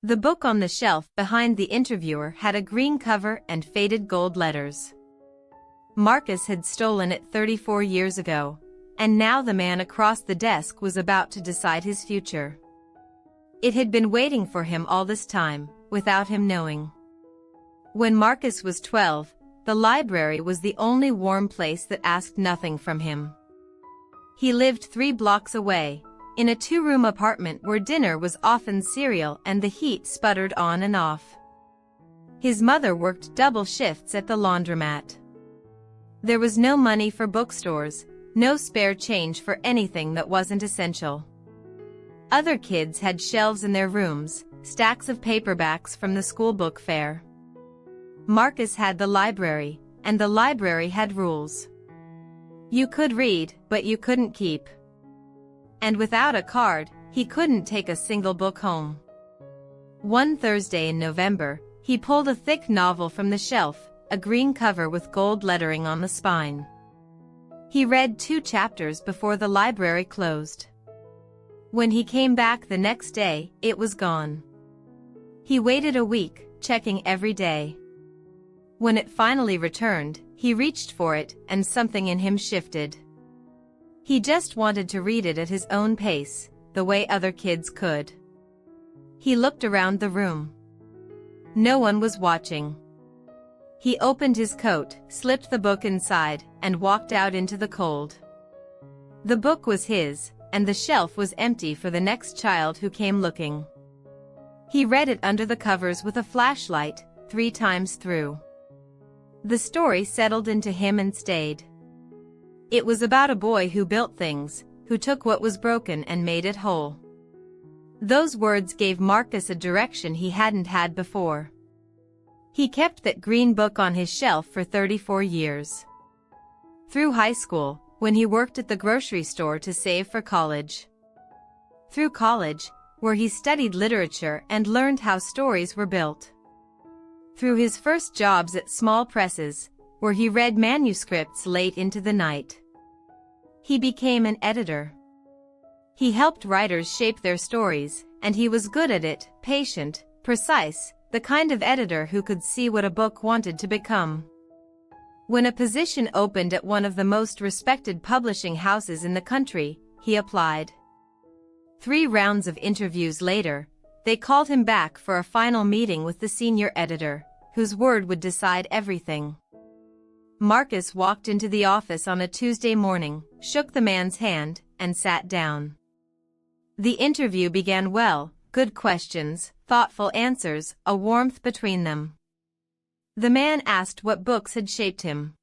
The book on the shelf behind the interviewer had a green cover and faded gold letters. Marcus had stolen it 34 years ago, and now the man across the desk was about to decide his future. It had been waiting for him all this time, without him knowing. When Marcus was 12, the library was the only warm place that asked nothing from him. He lived 3 blocks away, in a 2-room apartment where dinner was often cereal and the heat sputtered on and off. His mother worked double shifts at the laundromat. There was no money for bookstores, no spare change for anything that wasn't essential. Other kids had shelves in their rooms, stacks of paperbacks from the school book fair. Marcus had the library, and the library had rules. You could read, but you couldn't keep. And without a card, he couldn't take a single book home. One Thursday in November, he pulled a thick novel from the shelf, a green cover with gold lettering on the spine. He read 2 chapters before the library closed. When he came back the next day, it was gone. He waited a week, checking every day. When it finally returned, he reached for it, and something in him shifted. He just wanted to read it at his own pace, the way other kids could. He looked around the room. No one was watching. He opened his coat, slipped the book inside, and walked out into the cold. The book was his, and the shelf was empty for the next child who came looking. He read it under the covers with a flashlight, 3 times through. The story settled into him and stayed. It was about a boy who built things, who took what was broken and made it whole. Those words gave Marcus a direction he hadn't had before. He kept that green book on his shelf for 34 years. Through high school, when he worked at the grocery store to save for college. Through college, where he studied literature and learned how stories were built. Through his first jobs at small presses, where he read manuscripts late into the night. He became an editor. He helped writers shape their stories, and he was good at it, patient, precise, the kind of editor who could see what a book wanted to become. When a position opened at one of the most respected publishing houses in the country, he applied. 3 rounds of interviews later, they called him back for a final meeting with the senior editor, whose word would decide everything. Marcus walked into the office on a Tuesday morning, shook the man's hand, and sat down. The interview began well, good questions, thoughtful answers, a warmth between them. The man asked what books had shaped him.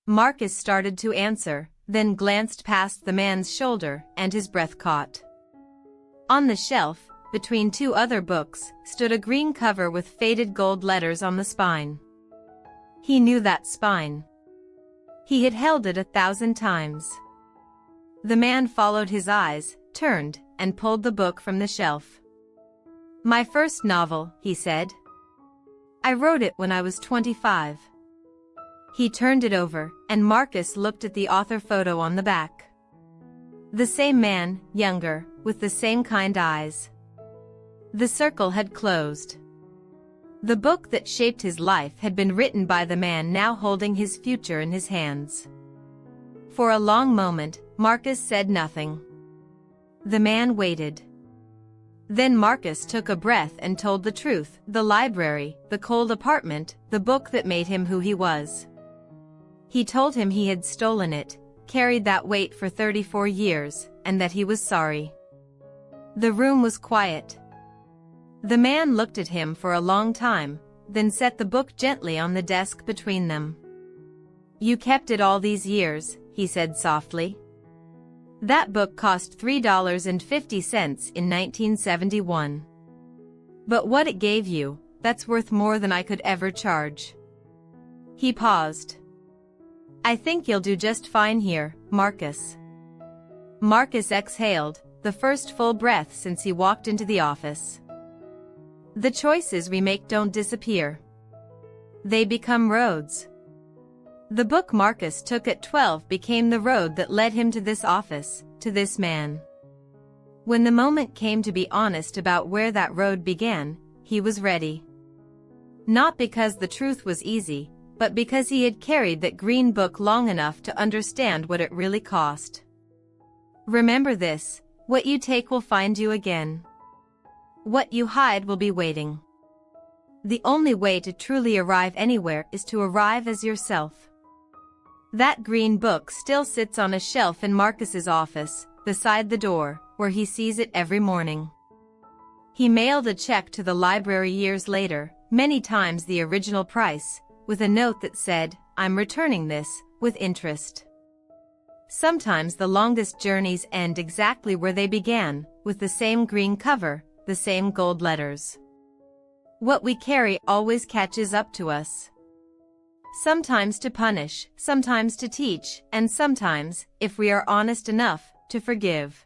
Marcus started to answer, then glanced past the man's shoulder, and his breath caught. On the shelf, between 2 other books, stood a green cover with faded gold letters on the spine. He knew that spine. He had held it 1,000 times. The man followed his eyes, turned, and pulled the book from the shelf. "My first novel," he said. "I wrote it when I was 25. He turned it over, and Marcus looked at the author photo on the back. The same man, younger, with the same kind eyes. The circle had closed. The book that shaped his life had been written by the man now holding his future in his hands. For a long moment, Marcus said nothing. The man waited. Then Marcus took a breath and told the truth, the library, the cold apartment, the book that made him who he was. He told him he had stolen it, carried that weight for 34 years, and that he was sorry. The room was quiet. The man looked at him for a long time, then set the book gently on the desk between them. "You kept it all these years," he said softly. "That book cost $3.50 in 1971. But what it gave you, that's worth more than I could ever charge." He paused. "I think you'll do just fine here, Marcus." Marcus exhaled, the first full breath since he walked into the office. The choices we make don't disappear. They become roads. The book Marcus took at 12 became the road that led him to this office, to this man. When the moment came to be honest about where that road began, he was ready. Not because the truth was easy, but because he had carried that green book long enough to understand what it really cost. Remember this: what you take will find you again. What you hide will be waiting. The only way to truly arrive anywhere is to arrive as yourself. That green book still sits on a shelf in Marcus's office, beside the door, where he sees it every morning. He mailed a check to the library years later, many times the original price, with a note that said, "I'm returning this, with interest." Sometimes the longest journeys end exactly where they began, with the same green cover, the same gold letters. What we carry always catches up to us. Sometimes to punish, sometimes to teach, and sometimes, if we are honest enough, to forgive.